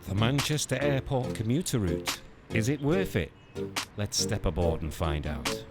The Manchester Airport Commuter route. Is it worth it? Let's step aboard and find out.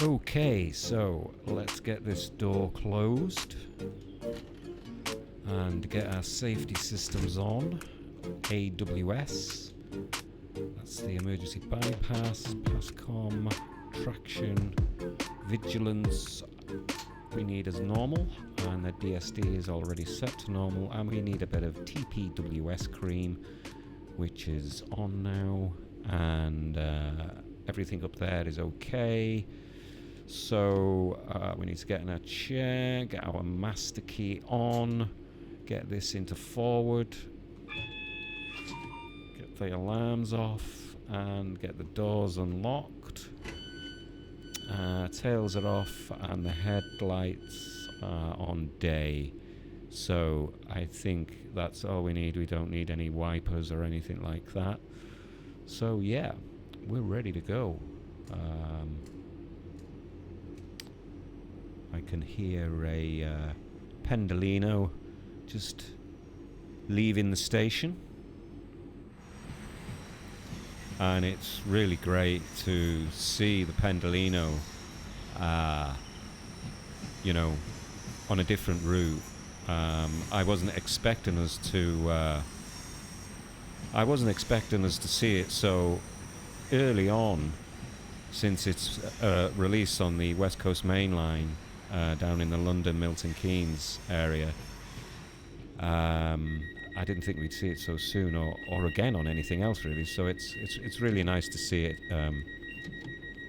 Okay, so let's get this door closed and get our safety systems on. AWS, that's the emergency bypass, PASCOM, traction, vigilance, we need as normal, and the DSD is already set to normal, and we need a bit of TPWS cream, which is on now, and everything up there is okay. So we need to get in our chair, get our master key on, get this into forward, get the alarms off and get the doors unlocked. Tails are off and the headlights are on day. So I think that's all we need. We don't need any wipers or anything like that. So yeah, we're ready to go. I can hear a Pendolino just leaving the station, and it's really great to see the Pendolino you know, on a different route. I wasn't expecting us to see it so early on, since its release on the West Coast Main Line down in the London Milton Keynes area. I didn't think we'd see it so soon, or again on anything else really. So it's really nice to see it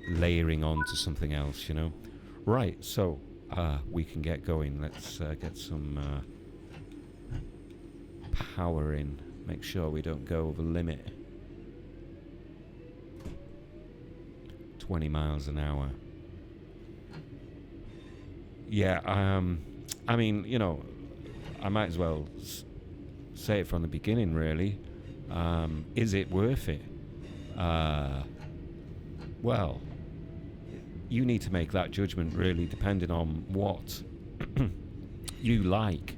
layering on to something else, you know. Right, so we can get going. Let's get some power in. Make sure we don't go over limit. 20 miles an hour. Yeah, I mean, you know, I might as well say it from the beginning, really. Is it worth it? Well, you need to make that judgment, really, depending on what you like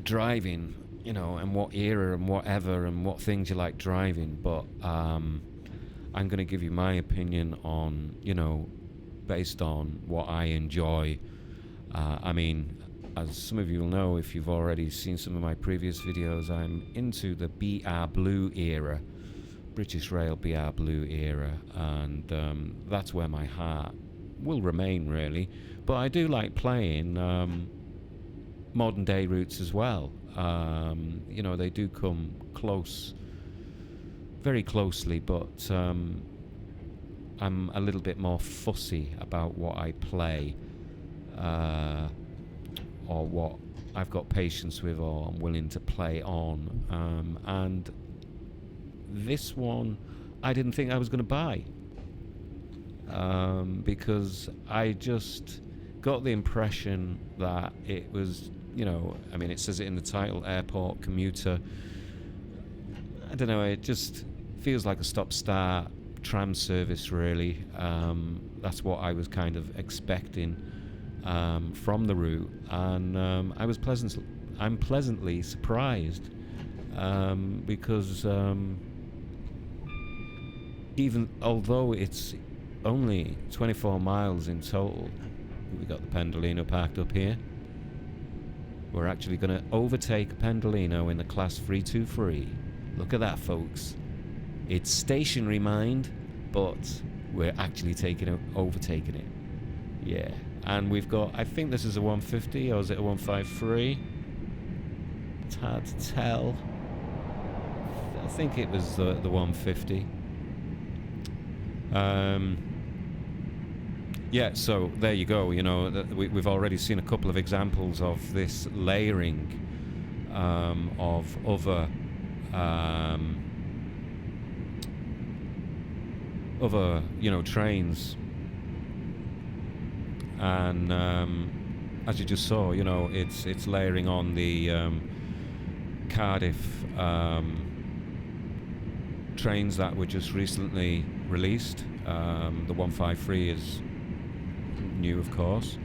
driving, you know, and what era and whatever, and what things you like driving. But I'm going to give you my opinion on, you know, based on what I enjoy. I mean, as some of you will know, if you've already seen some of my previous videos, I'm into the BR Blue era, British Rail BR Blue era, and that's where my heart will remain, really. But I do like playing modern day routes as well. You know, they do come close, very closely, but I'm a little bit more fussy about what I play, or what I've got patience with, or I'm willing to play on. And this one I didn't think I was going to buy, because I just got the impression that it was, you know, I mean, it says it in the title, Airport Commuter. I don't know, it just feels like a stop-start tram service, really. That's what I was kind of expecting from the route, and I'm pleasantly surprised, because even although it's only 24 miles in total, we got the Pendolino parked up here. We're actually going to overtake a Pendolino in the class 323. Look at that, folks. It's stationary, mind, but we're actually overtaking it. Yeah, and we've got, I think this is a 150, or is it a 153? It's hard to tell. I think it was the 150. Yeah, so there you go. You know, we've already seen a couple of examples of this layering of other other, trains, and as you just saw, it's layering on the Cardiff trains that were just recently released. The 153 is new, of course.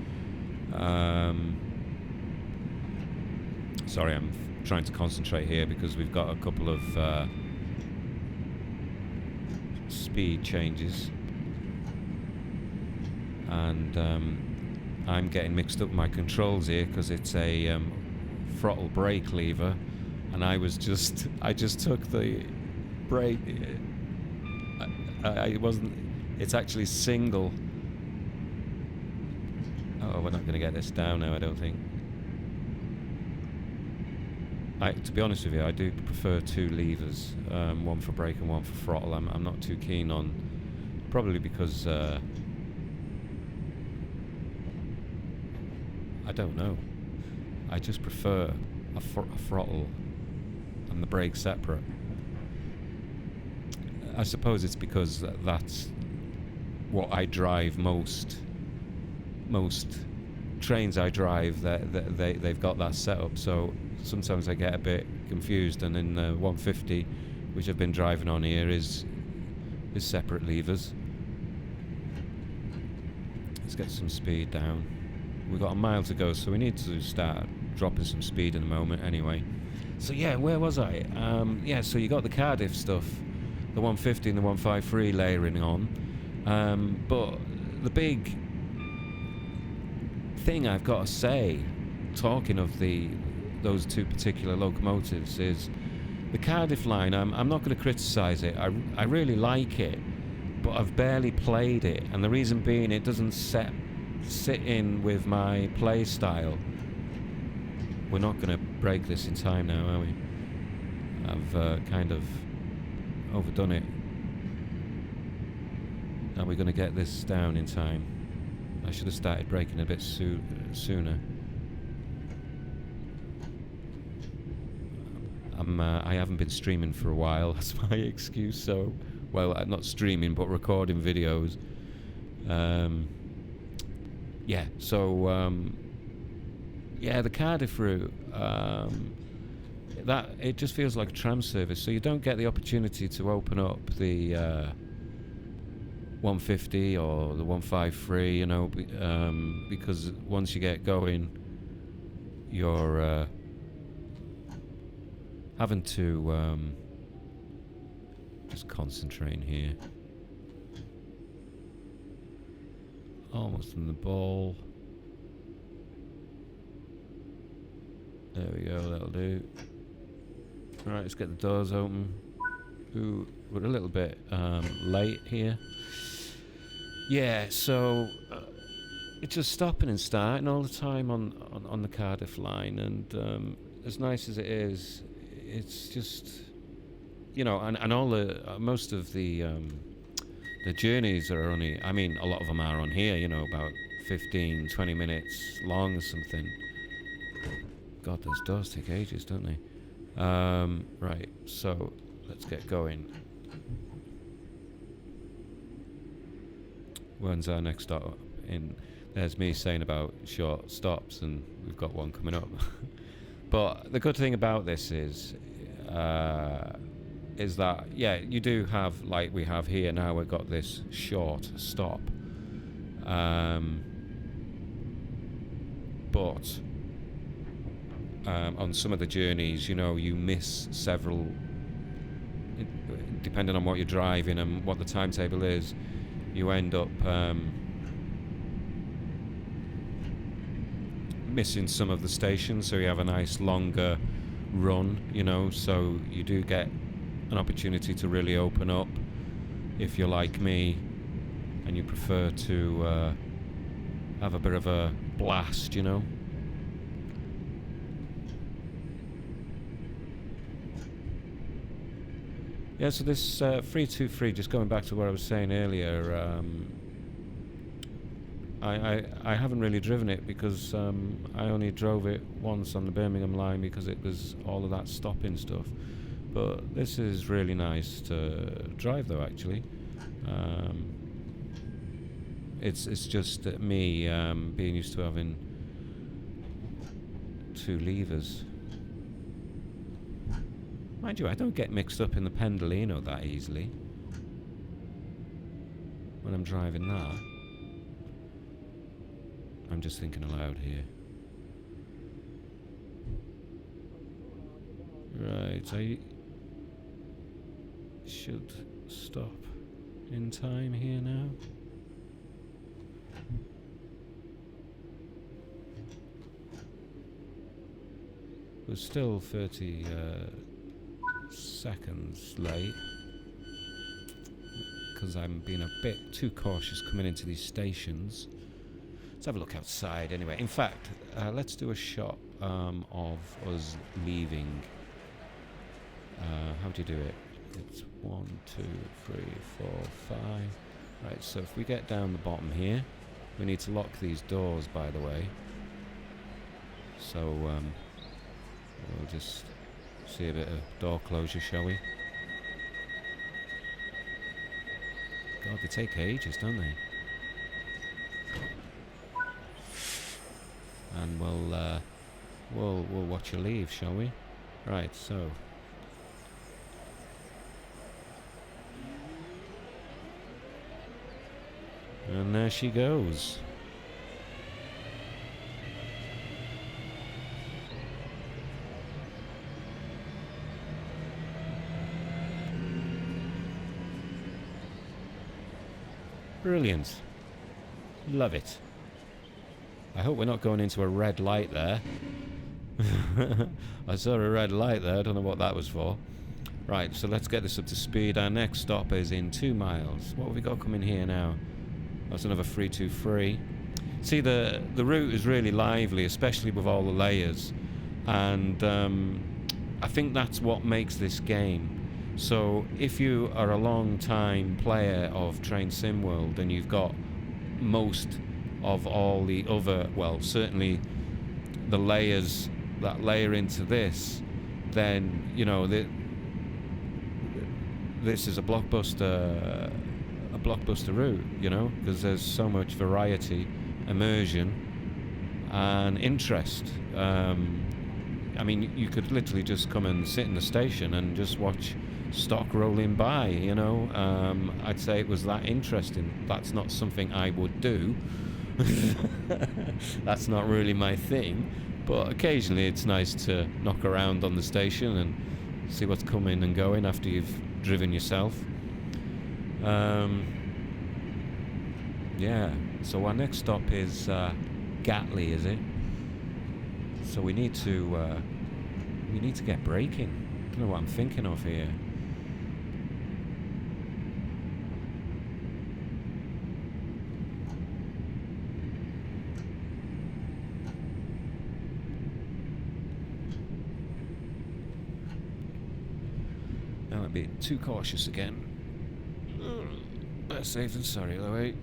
Sorry, I'm trying to concentrate here because we've got a couple of speed changes, and I'm getting mixed up with my controls here because it's a throttle brake lever, and I just took the brake. I wasn't. It's actually single. Oh, we're not going to get this down now, I don't think. To be honest with you, I do prefer two levers, one for brake and one for throttle. I'm not too keen on, probably because I don't know. I just prefer a throttle and the brake separate. I suppose it's because that's what I drive most. Most trains I drive, they've got that setup. So sometimes I get a bit confused. And in the 150, which I've been driving on here, is separate levers. Let's get some speed down. We've got a mile to go, so we need to start dropping some speed in a moment anyway. So yeah, where was I? So you got the Cardiff stuff, the 150 and the 153 layering on. But the big thing I've got to say, talking of those two particular locomotives, is the Cardiff line. I'm not going to criticise it. I really like it, but I've barely played it, and the reason being it doesn't sit in with my play style. We're not going to break this in time now, are we? I've kind of overdone it. Are we going to get this down in time? I should have started braking a bit sooner. I haven't been streaming for a while. That's my excuse. So, well, not streaming, but recording videos. The Cardiff route. That it just feels like a tram service. So you don't get the opportunity to open up the 150 or the 153, because once you get going, you're having to just concentrating here. Almost in the ball. There we go, that'll do. Alright, let's get the doors open. Ooh, we're a little bit late here. Yeah, so it's just stopping and starting all the time on the Cardiff line, and as nice as it is, it's just, and all most of the journeys are only, I mean, a lot of them are on here, about 15, 20 minutes long or something. God, those doors take ages, don't they? Right, so let's get going. When's our next stop? There's me saying about short stops, and we've got one coming up. But the good thing about this is that, yeah, you do have, like we have here now, we've got this short stop. But on some of the journeys, you miss several, depending on what you're driving and what the timetable is, you end up missing some of the stations, so you have a nice longer run, so you do get an opportunity to really open up if you're like me and you prefer to have a bit of a blast, Yeah, so this 323, just going back to what I was saying earlier, I haven't really driven it because I only drove it once on the Birmingham line because it was all of that stopping stuff. But this is really nice to drive, though, actually. Um, it's just me being used to having two levers. Mind you, I don't get mixed up in the Pendolino that easily when I'm driving that. I'm just thinking aloud here. Right, I should stop in time here now. We're still 30 seconds late because I'm being a bit too cautious coming into these stations. Let's have a look outside anyway. In fact, let's do a shot of us leaving. How do you do it? It's 1, 2, 3, 4, 5. Right, so if we get down the bottom here, we need to lock these doors, by the way. So we'll just see a bit of door closure, shall we? God, they take ages, don't they? And we'll watch you leave, shall we? Right, so. And there she goes. Brilliant. Love it. I hope we're not going into a red light there. I saw a red light there. I don't know what that was for. Right, so let's get this up to speed. Our next stop is in 2 miles. What have we got coming here now? That's another 323. See, the route is really lively, especially with all the layers. And I think that's what makes this game. So if you are a long time player of Train Sim World and you've got most of all the other, well, certainly the layers that layer into this, then, you know, this is a blockbuster route, you know, because there's so much variety, immersion, and interest. I mean, you could literally just come and sit in the station and just watch stock rolling by, you know. I'd say it was that interesting. That's not something I would do. That's not really my thing, but occasionally it's nice to knock around on the station and see what's coming and going after you've driven yourself. Yeah, so our next stop is Gatley, is it? So we need to get braking. I don't know what I'm thinking of here. That might be too cautious again. Better safe than sorry, though, eh?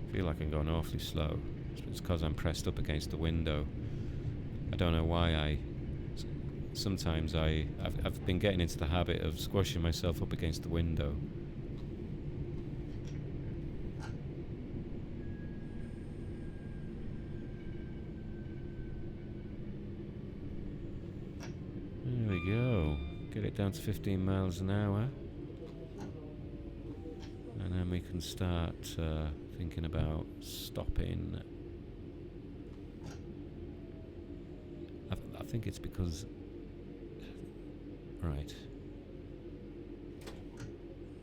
I feel like I'm going awfully slow. It's because I'm pressed up against the window. I don't know why sometimes I've been getting into the habit of squashing myself up against the window. There we go. Get it down to 15 miles an hour. And then we can start thinking about stopping. I think it's because... Right.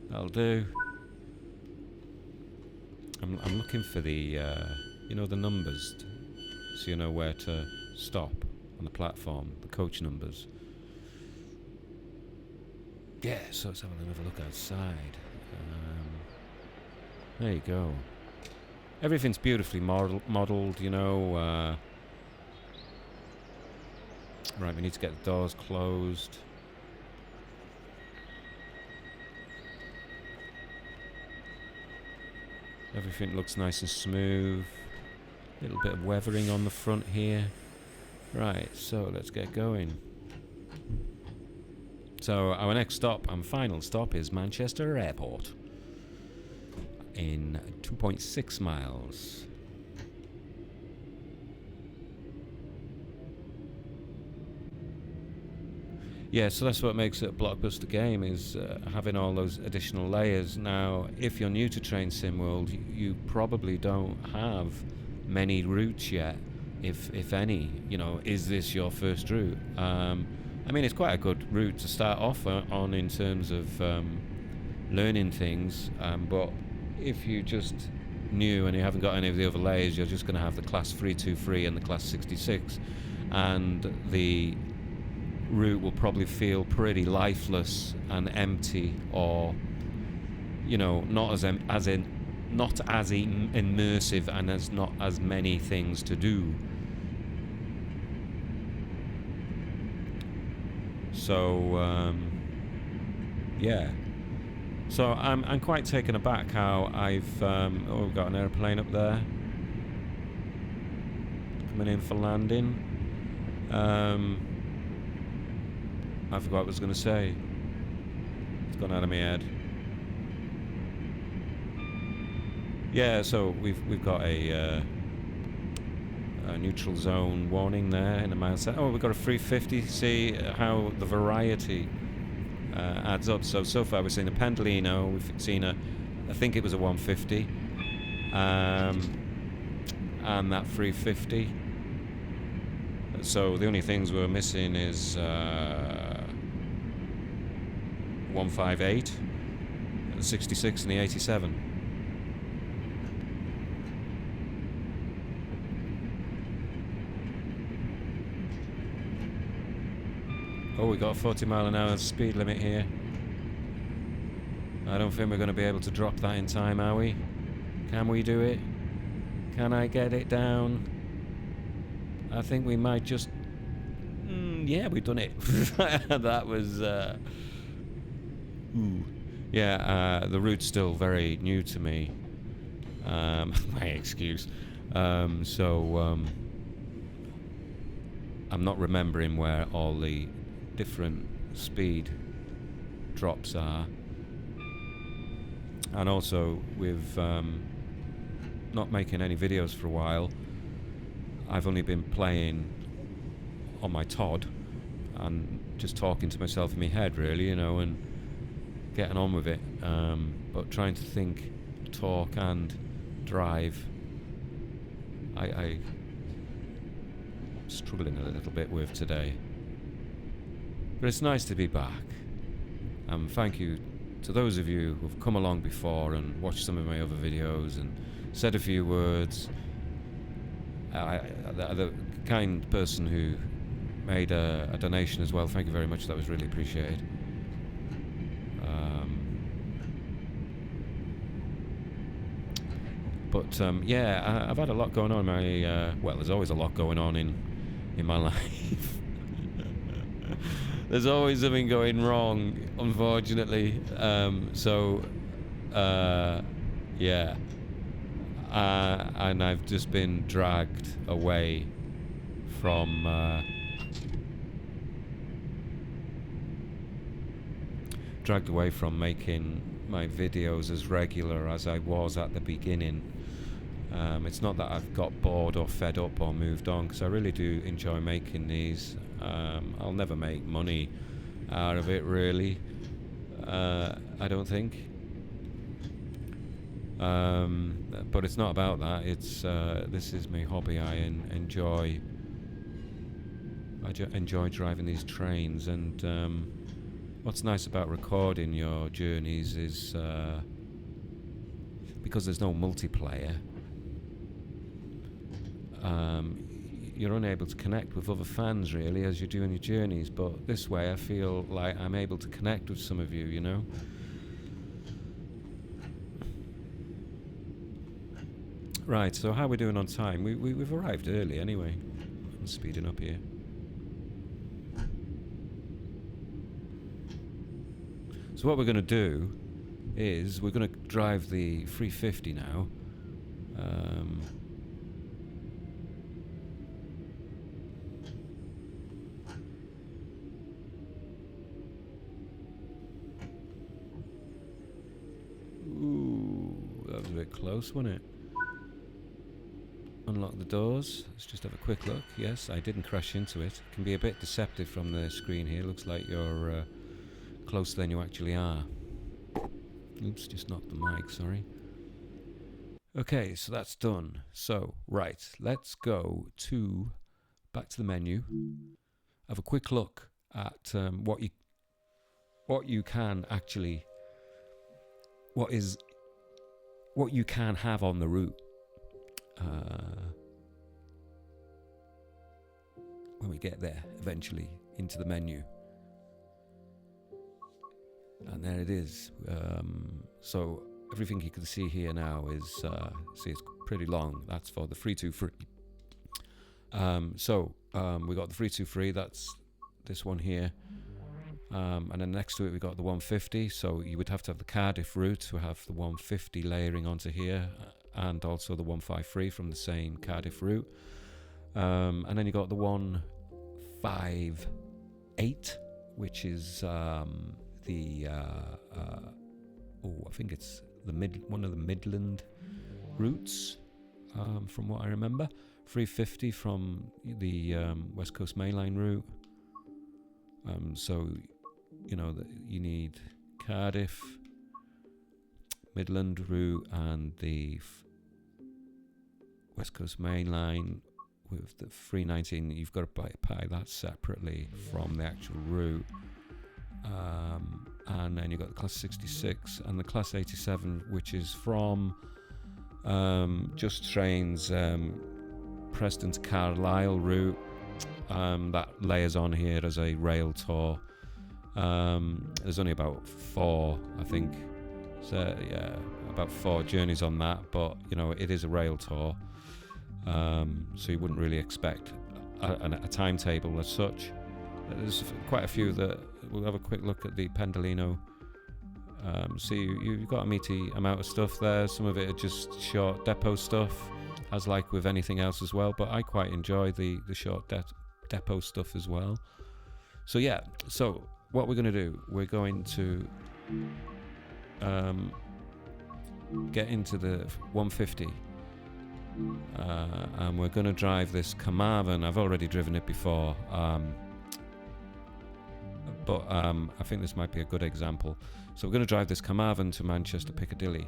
That'll do. I'm looking for the, you know, the numbers, so you know where to stop on the platform, the coach numbers. Yeah, so let's have another look outside. There you go. Everything's beautifully modelled, you know. Right, we need to get the doors closed. Everything looks nice and smooth. Little bit of weathering on the front here. Right, so let's get going. So our next stop and final stop is Manchester Airport in 2.6 miles. Yeah, so that's what makes it a blockbuster game, is having all those additional layers. Now, if you're new to Train Sim World, you probably don't have many routes yet, if any. You know, is this your first route? I mean, it's quite a good route to start off on in terms of learning things, but if you just new and you haven't got any of the other layers, you're just going to have the class 323 and the class 66, and the route will probably feel pretty lifeless and empty, or you know, not as immersive, and as not as many things to do. So yeah, so I'm quite taken aback how I've oh, we've got an airplane up there coming in for landing. I forgot what I was going to say. It's gone out of my head. Yeah, so we've got a neutral zone warning there in a mile set. Oh, we've got a 350. See how the variety adds up. So far we've seen a Pendolino. We've seen I think it was a 150, and that 350. So the only things we're missing is 158, the 66, and the 87. Oh, we got a 40-mile-an-hour speed limit here. I don't think we're going to be able to drop that in time, are we? Can we do it? Can I get it down? I think we might just... yeah, we've done it. That was... Yeah, the route's still very new to me. My excuse. I'm not remembering where all the different speed drops are. And also, with not making any videos for a while, I've only been playing on my Todd and just talking to myself in my head, really, you know, and getting on with it. But trying to think, talk and drive, I'm struggling a little bit with today. But it's nice to be back. Thank you to those of you who've come along before and watched some of my other videos and said a few words. The kind person who made a donation as well, thank you very much, that was really appreciated. Yeah, I've had a lot going on in my well, there's always a lot going on in my life. There's always something going wrong, unfortunately. Yeah. And I've just been dragged away from making my videos as regular as I was at the beginning. It's not that I've got bored or fed up or moved on, because I really do enjoy making these. I'll never make money out of it, really. I don't think. But it's not about that. It's this is my hobby. I enjoy driving these trains, and what's nice about recording your journeys is because there's no multiplayer, you're unable to connect with other fans really as you're doing your journeys, but this way I feel like I'm able to connect with some of you, you know. Right, so how are we doing on time? We've arrived early anyway. I'm speeding up here. So what we're going to do is we're going to drive the 350 now. bit close, wasn't it? Unlock the doors. Let's just have a quick look. Yes, I didn't crash into it. It can be a bit deceptive from the screen here. Looks like you're closer than you actually are. Oops, just knocked the mic, sorry. Okay, so that's done. So, right, let's go back to the menu. Have a quick look at what you can actually, what you can have on the route. When we get there, eventually, into the menu. And there it is. So everything you can see here now is, see, it's pretty long. That's for the 323. We got the 323, that's this one here. And then next to it we got the 150, so you would have to have the Cardiff route to have the 150 layering onto here, and also the 153 from the same Cardiff route. And then you got the 158, which is I think it's one of the Midland routes, from what I remember. 350 from the West Coast Mainline route. So, you know, you need Cardiff, Midland route, and the West Coast Mainline with the 319. You've got to buy that separately from the actual route. And then you've got the Class 66 and the Class 87, which is from Just Trains Preston to Carlisle route. That layers on here as a rail tour. There's only about 4, I think. So yeah, about 4 journeys on that, but you know, it is a rail tour. So you wouldn't really expect a timetable as such. There's quite a few that we'll have a quick look at the Pendolino. See, you've got a meaty amount of stuff there. Some of it are just short depot stuff, as like with anything else as well, but I quite enjoy the short depot stuff as well. So yeah, so what we're going to do, we're going to get into the 150, and we're going to drive this Carmarthen. I've already driven it before, but I think this might be a good example. So we're going to drive this Carmarthen to Manchester Piccadilly.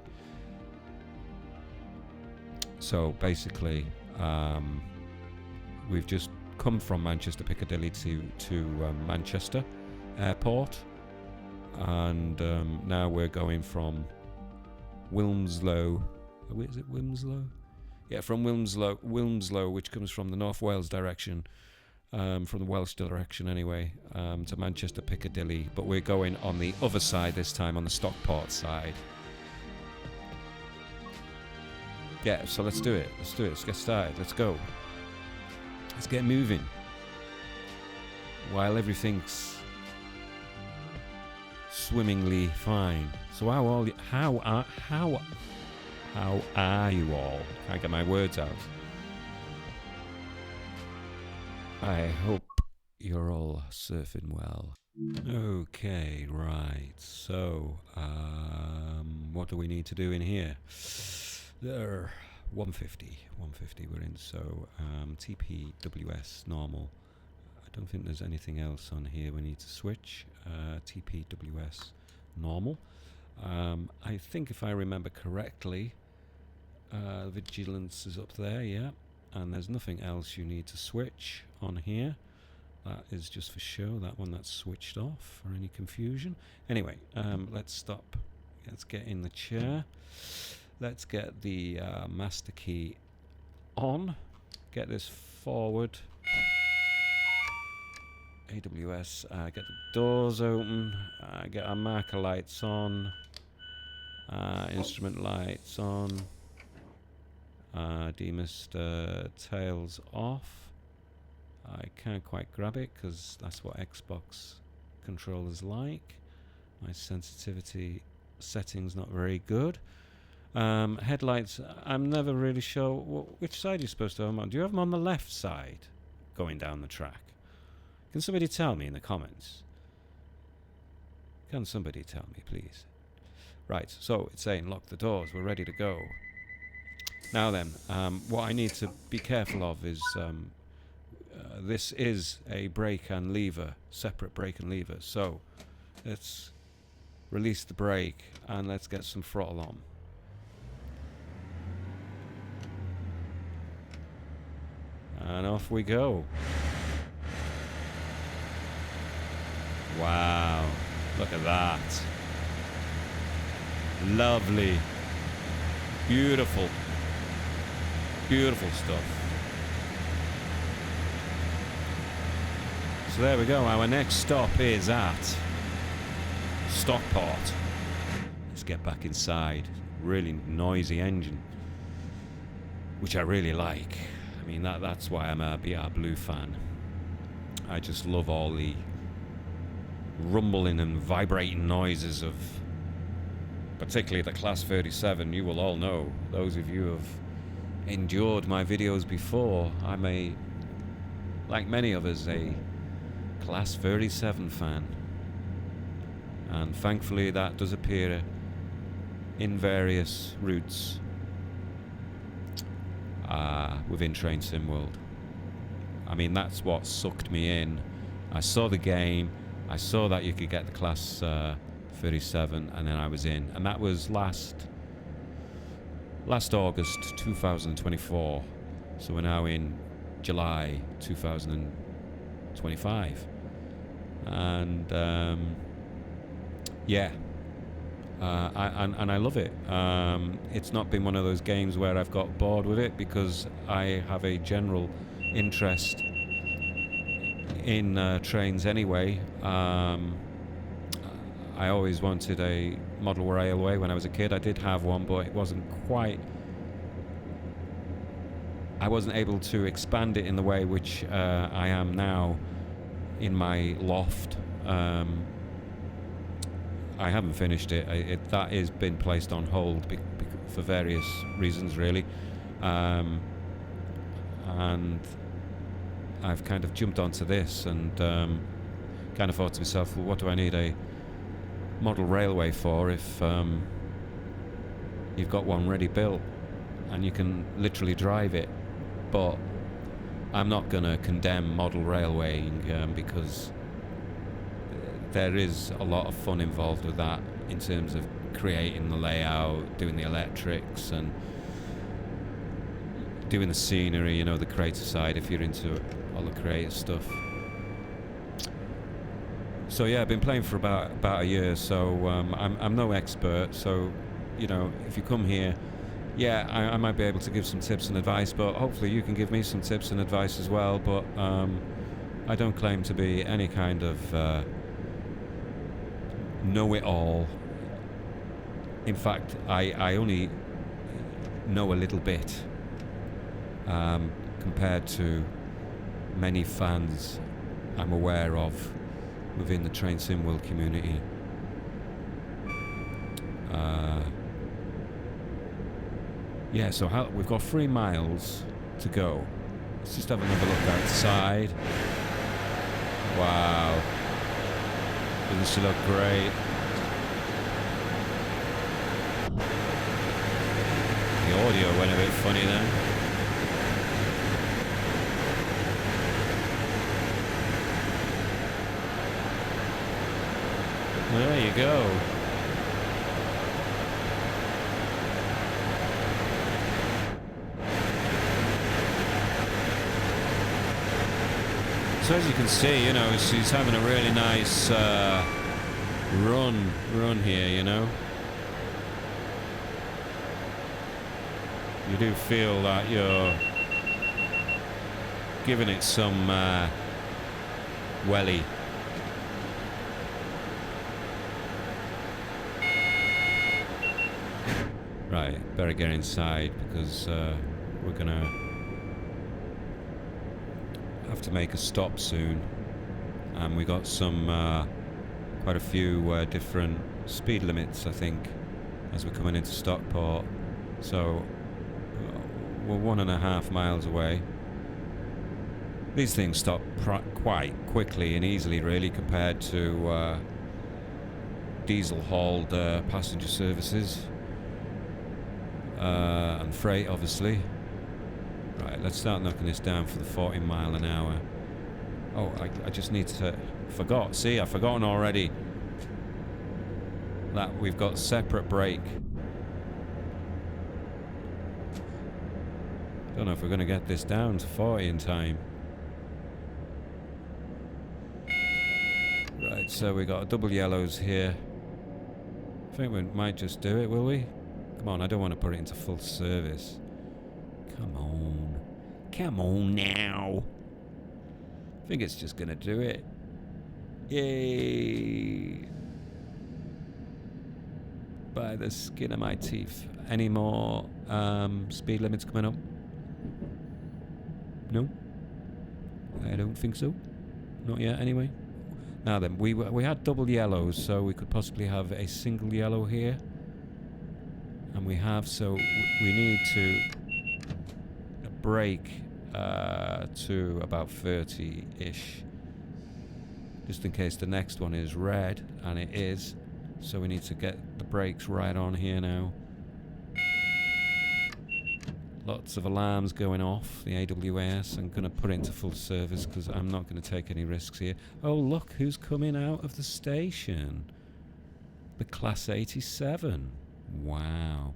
So basically, we've just come from Manchester Piccadilly to Manchester Airport, and now we're going from Wilmslow. Is it Wilmslow? Yeah, from Wilmslow, which comes from the North Wales direction, from the Welsh direction anyway, to Manchester Piccadilly. But we're going on the other side this time, on the Stockport side. Yeah, so let's do it. Let's get started. Let's go. Let's get moving. While everything's swimmingly fine. So how are you all? Can't get my words out. I hope you're all surfing well. Okay, right. So, what do we need to do in here? There, 150 we're in. So, TPWS normal. I don't think there's anything else on here we need to switch. TPWS normal. I think if I remember correctly, vigilance is up there, yeah, and there's nothing else you need to switch on here. That is just for show, that one that's switched off for any confusion. Anyway, let's stop. Let's get in the chair. Let's get the master key on. Get this forward. AWS, get the doors open. Get our marker lights on. Instrument lights on. Demister tails off. I can't quite grab it because that's what Xbox controllers like. My sensitivity setting's not very good. Headlights, I'm never really sure which side you're supposed to have them on. Do you have them on the left side going down the track? Can somebody tell me in the comments? Can somebody tell me, please? Right, so it's saying lock the doors, we're ready to go. Now then, what I need to be careful of is this is a brake and lever, separate brake and lever. So let's release the brake and let's get some throttle on. And off we go. Wow, look at that. Lovely. Beautiful. Beautiful stuff. So there we go. Our next stop is at Stockport. Let's get back inside. Really noisy engine, which I really like. I mean, that's why I'm a BR Blue fan. I just love all the rumbling and vibrating noises of particularly the Class 37. You will all know, those of you who have endured my videos before, I'm a, like many of us, a Class 37 fan. And thankfully that does appear in various routes within Train Sim World. I mean, that's what sucked me in. I saw the game, I saw that you could get the Class 37, and then I was in. And that was last August 2024. So we're now in July 2025. And yeah. And I love it. It's not been one of those games where I've got bored with it, because I have a general interest in trains anyway. I always wanted a model railway when I was a kid. I did have one, but it wasn't quite... I wasn't able to expand it in the way which I am now in my loft. I haven't finished it. That has been placed on hold for various reasons, really. And I've kind of jumped onto this and kind of thought to myself, well, what do I need a model railway for if you've got one ready built and you can literally drive it? But I'm not going to condemn model railwaying because there is a lot of fun involved with that in terms of creating the layout, doing the electrics and doing the scenery, you know, the creative side if you're into all the creative stuff. So yeah, I've been playing for about a year, so I'm no expert. So, you know, if you come here, yeah, I might be able to give some tips and advice, but hopefully you can give me some tips and advice as well. But I don't claim to be any kind of know-it-all. In fact, I only know a little bit compared to many fans I'm aware of within the Train Sim World community. Yeah, so we've got 3 miles to go. Let's just have another look outside. Wow. Doesn't she look great? The audio went a bit funny then. Well, there you go. So as you can see, you know, she's having a really nice run here, you know. You do feel that you're giving it some welly. Right, better get inside because we're gonna have to make a stop soon, and we got some quite a few different speed limits, I think, as we're coming into Stockport. So we're 1.5 miles away. These things stop quite quickly and easily, really, compared to diesel-hauled passenger services and freight, obviously. Right, let's start knocking this down for the 40 mile an hour. Oh, I just need to... Forgot. See, I've forgotten already that we've got separate brake. Don't know if we're going to get this down to 40 in time. Right, so we got double yellows here. I think we might just do it, will we? Come on, I don't want to put it into full service. Come on. Come on now. I think it's just going to do it. Yay. By the skin of my teeth. Any more speed limits coming up? No? I don't think so. Not yet, anyway. Now then, we had double yellows, so we could possibly have a single yellow here. And we have, so we need to brake to about 30-ish. Just in case the next one is red, and it is. So we need to get the brakes right on here now. Lots of alarms going off, the AWS. I'm going to put it into full service because I'm not going to take any risks here. Oh, look who's coming out of the station. The Class 87. Wow.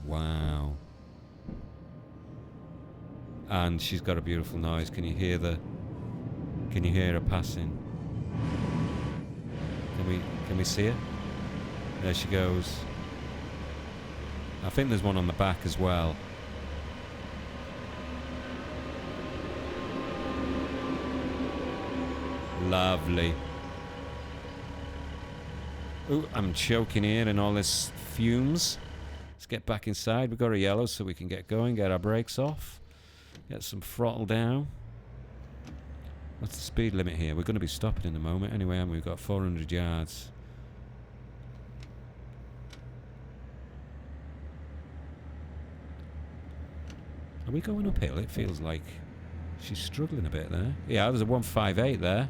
Wow. And she's got a beautiful noise. Can you hear her passing? Can we see her? There she goes. I think there's one on the back as well. Lovely. Ooh, I'm choking here in all this fumes. Let's get back inside. We've got a yellow so we can get going, get our brakes off, get some throttle down. What's the speed limit here? We're going to be stopping in a moment anyway, and we've got 400 yards. Are we going uphill? It feels like she's struggling a bit there. Yeah, there's a 158 there.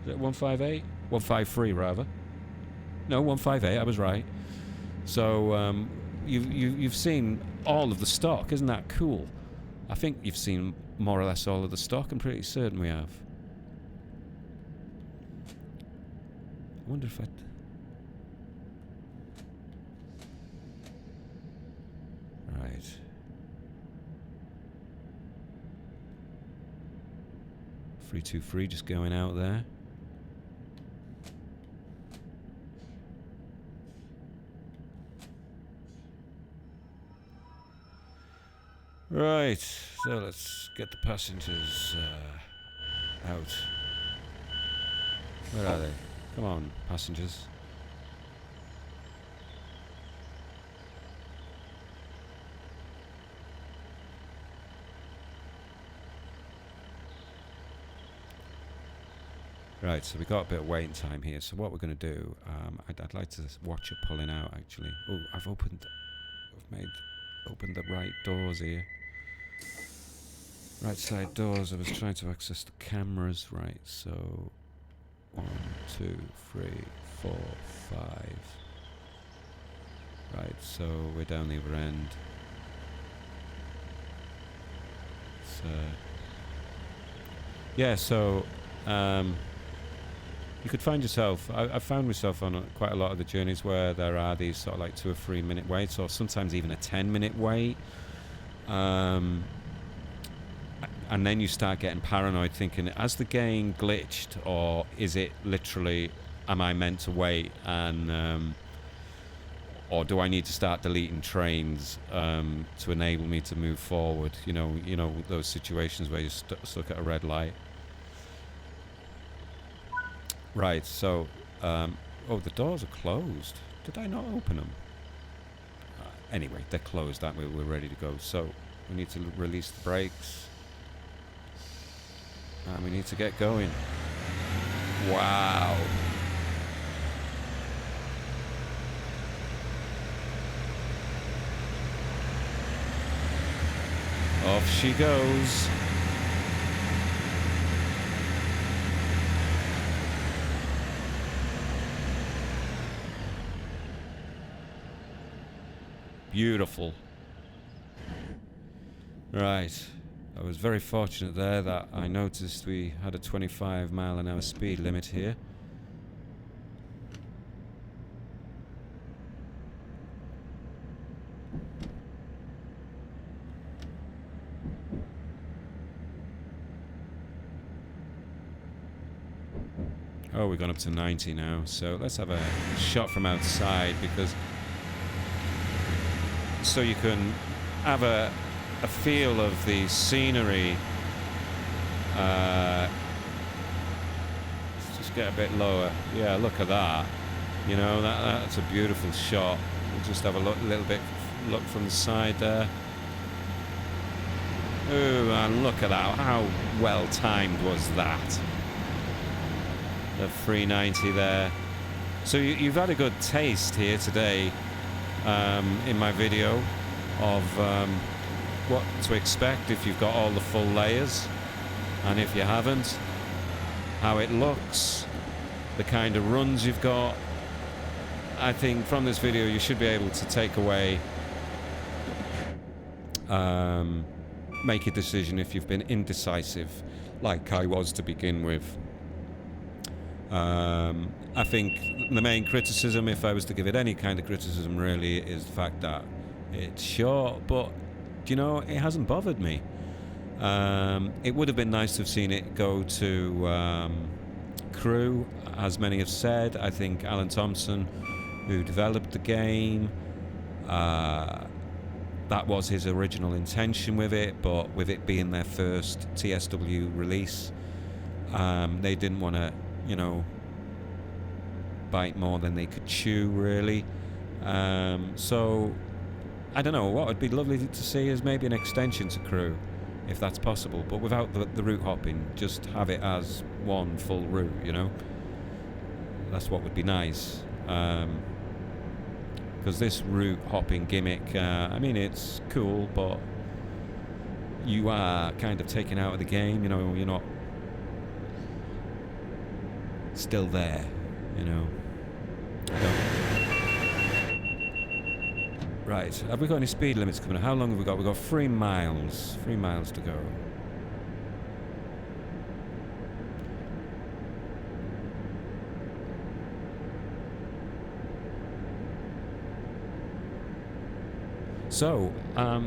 Is it 158? 153 rather. No, 158. I was right. So you've seen all of the stock, isn't that cool? I think you've seen more or less all of the stock. I'm pretty certain we have. I wonder if I... Right. Free 323 just going out there. Right, so let's get the passengers out. Where are they? Come on, passengers. Right, so we've got a bit of waiting time here. So what we're going to do, I'd like to watch her pulling out, actually. Oh, I've opened the right doors here. Right side doors. I was trying to access the cameras. Right, so 1, 2, 3, 4, 5. Right, so we're down the other end. So yeah, so you could find yourself. I found myself on quite a lot of the journeys where there are these sort of like 2 or 3 minute waits, or sometimes even a 10-minute wait. And then you start getting paranoid, thinking, has the game glitched, or is it literally, am I meant to wait, and or do I need to start deleting trains to enable me to move forward? You know those situations where you're stuck at a red light. Right, so oh, the doors are closed. Did I not open them? Anyway, they're closed, aren't we? We're ready to go. So we need to release the brakes. And we need to get going. Wow. Off she goes. Beautiful. Right. I was very fortunate there that I noticed we had a 25-mile-an-hour speed limit here. Oh, we've gone up to 90 now, so let's have a shot from outside, because so you can have a feel of the scenery. Let's just get a bit lower. Yeah, look at that. You know, that's a beautiful shot. We'll just have a little bit look from the side there. Oh, and look at that. How well timed was that? The 390 there. So you've had a good taste here today in my video of what to expect if you've got all the full layers, and if you haven't, how it looks, the kind of runs you've got. I think from this video you should be able to take away, make a decision if you've been indecisive like I was to begin with. I think the main criticism, if I was to give it any kind of criticism really, is the fact that it's short, but you know, it hasn't bothered me. It would have been nice to have seen it go to crew, as many have said. I think Alan Thompson, who developed the game, that was his original intention with it, but with it being their first TSW release, they didn't want to, you know, bite more than they could chew, really. So I don't know, what would be lovely to see is maybe an extension to crew, if that's possible, but without the route hopping. Just have it as one full route, you know. That's what would be nice, because this route hopping gimmick, I mean, it's cool, but you are kind of taken out of the game, you know. You're not still there, you know. Right, have we got any speed limits coming up? How long have we got? We've got 3 miles. 3 miles to go. So,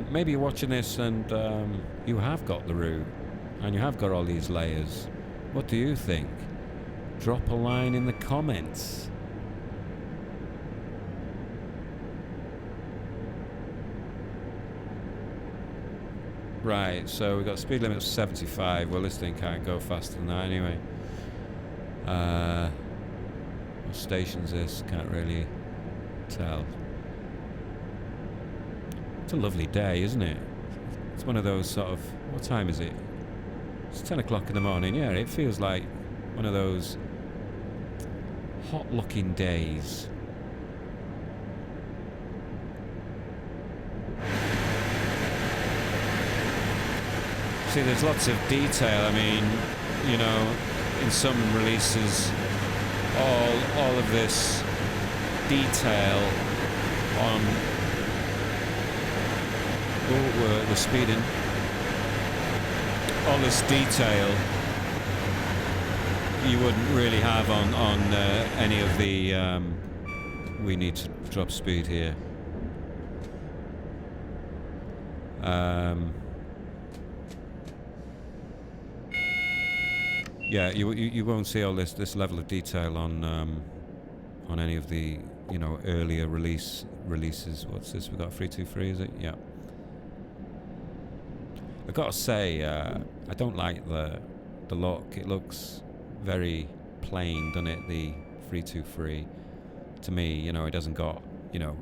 maybe you're watching this and you have got the route, and you have got all these layers. What do you think? Drop a line in the comments. Right, so we've got speed limit of 75. Well, this thing can't go faster than that anyway. What station's this? Can't really tell. It's a lovely day, isn't it? It's one of those sort of... What time is it? It's 10 o'clock in the morning. Yeah, it feels like one of those hot-looking days. See, there's lots of detail. I mean, you know, in some releases, all of this detail on... Oh, we're speeding. All this detail you wouldn't really have on any of the... we need to drop speed here. Yeah, you won't see all this level of detail on any of the, you know, earlier releases. What's this? We got 323, is it? Yeah. I've got to say, I don't like the look. It looks very plain, doesn't it? The 323. To me, you know, it hasn't got, you know,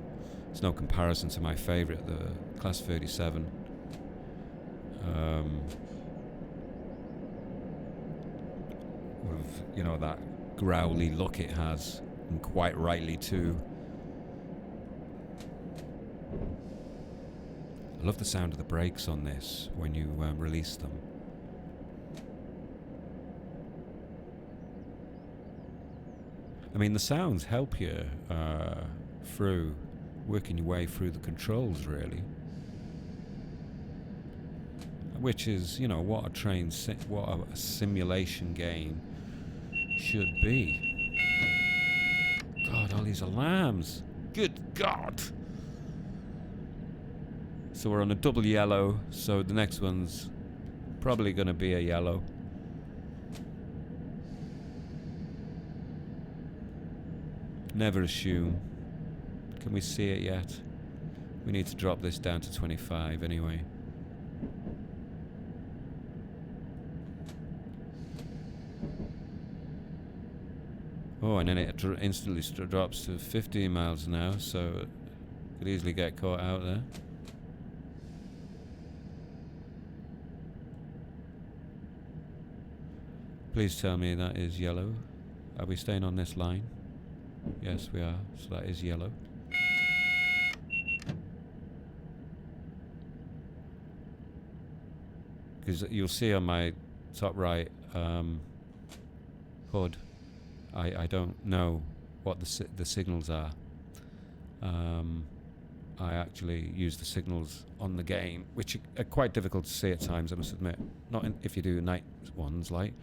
it's no comparison to my favourite, the Class 37. With, you know, that growly look it has, and quite rightly too. I love the sound of the brakes on this when you release them. I mean, the sounds help you through working your way through the controls, really. Which is, you know, what a simulation game should be. God, all these alarms. Good God. So we're on a double yellow, so the next one's probably going to be a yellow. Never assume. Can we see it yet? We need to drop this down to 25 anyway. Oh, and then it instantly drops to 15 miles an hour, so it could easily get caught out there. Please tell me that is yellow. Are we staying on this line? Yes, we are. So that is yellow. Because you'll see on my top right HUD, I don't know what the signals are. I actually use the signals on the game, which are quite difficult to see at times, I must admit. Not if you do night ones, like.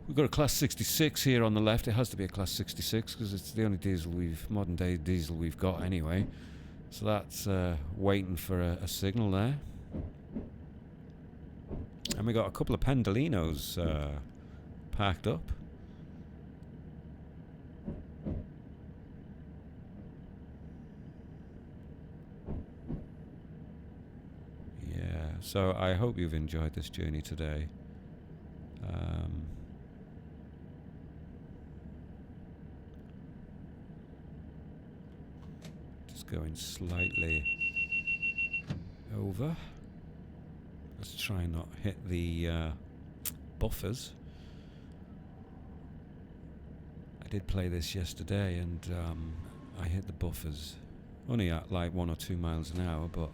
We've got a Class 66 here on the left. It has to be a Class 66 because it's the only modern day diesel we've got anyway. So that's waiting for a signal there. And we got a couple of Pendolinos parked up. Yeah, so I hope you've enjoyed this journey today. Just going slightly over. Let's try and not hit the buffers. I did play this yesterday and I hit the buffers only at like 1 or 2 miles an hour, but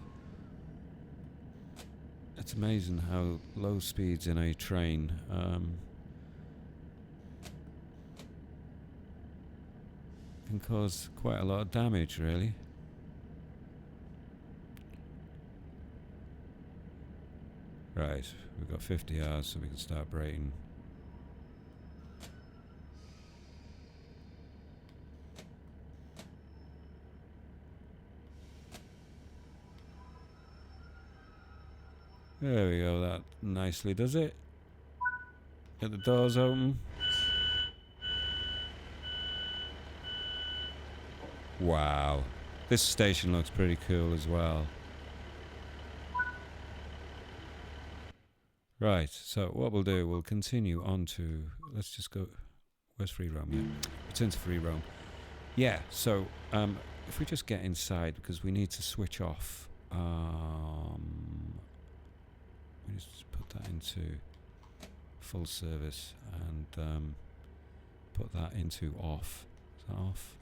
it's amazing how low speeds in a train can cause quite a lot of damage, really. Right, we've got 50 hours, so we can start braking. There we go, that nicely does it. Get the doors open. Wow, this station looks pretty cool as well. Right, so what we'll do, we'll continue on to, let's just go, where's free roam? Yeah, return to free roam. Yeah, so if we just get inside, because we need to switch off, let me just put that into full service and put that into off. Is that off?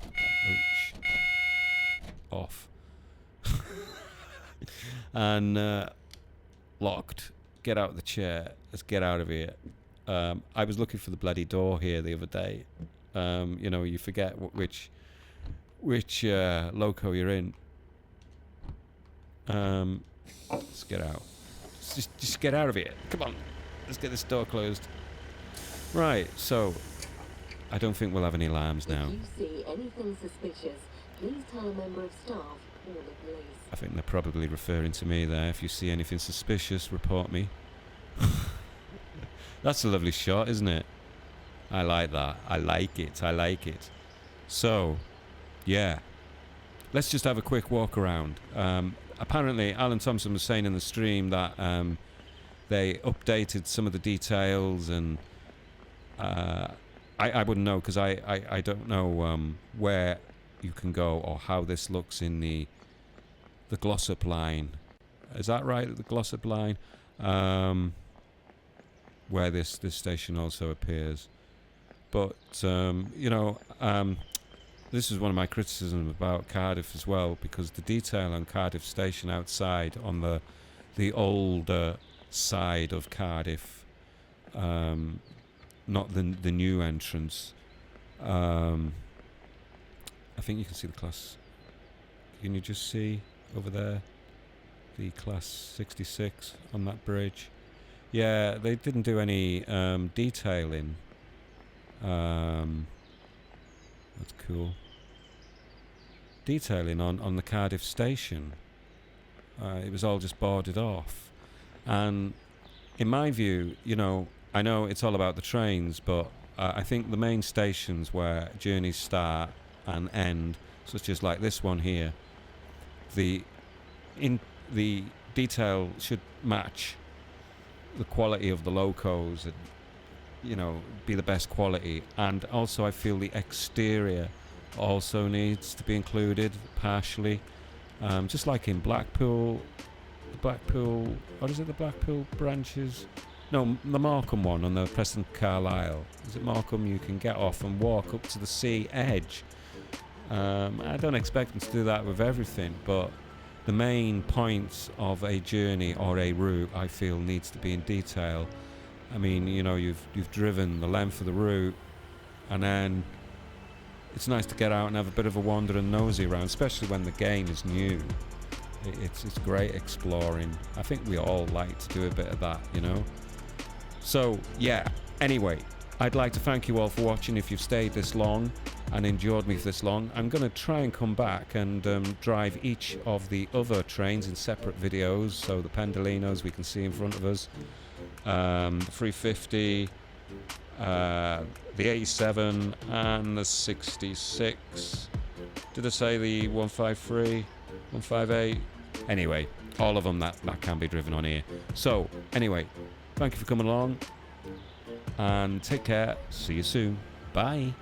Oh, off. And locked. Get out of the chair. Let's get out of here. I was looking for the bloody door here the other day. You know, you forget which loco you're in. Let's get out. Just get out of here. Come on. Let's get this door closed. Right, so I don't think we'll have any alarms now. If you see anything suspicious, please tell a member of staff or the police. I think they're probably referring to me there. If you see anything suspicious, report me. That's a lovely shot, isn't it? I like that. I like it. I like it. So, yeah. Let's just have a quick walk around. Apparently, Alan Thompson was saying in the stream that they updated some of the details, and I wouldn't know because I don't know where you can go or how this looks in the Glossop line. Is that right? The Glossop line, where this station also appears. But you know, this is one of my criticisms about Cardiff as well, because the detail on Cardiff station outside on the older side of Cardiff, not the new entrance. I think you can see the class. Can you just see over there the Class 66 on that bridge? Yeah, they didn't do any detailing. That's cool. Detailing on the Cardiff station. It was all just boarded off. And in my view, you know, I know it's all about the trains, but I think the main stations where journeys start and end, such as like this one here, the detail should match the quality of the locos, and, you know, be the best quality. And also I feel the exterior also needs to be included partially, just like in Blackpool, what is it, the Blackpool branches? No, the Morecambe one on the Preston Carlisle. Is it Morecambe? You can get off and walk up to the sea edge. I don't expect them to do that with everything, but the main points of a journey or a route, I feel, needs to be in detail. I mean, you know, you've driven the length of the route, and then it's nice to get out and have a bit of a wander and nosy around, especially when the game is new. It's great exploring. I think we all like to do a bit of that, you know. So yeah, anyway, I'd like to thank you all for watching. If you've stayed this long and enjoyed me for this long, I'm going to try and come back and drive each of the other trains in separate videos. So the Pendolinos we can see in front of us, the 350, the 87 and the 66. Did I say the 153, 158? Anyway, all of them that can be driven on here. So anyway, thank you for coming along and take care. See you soon. Bye.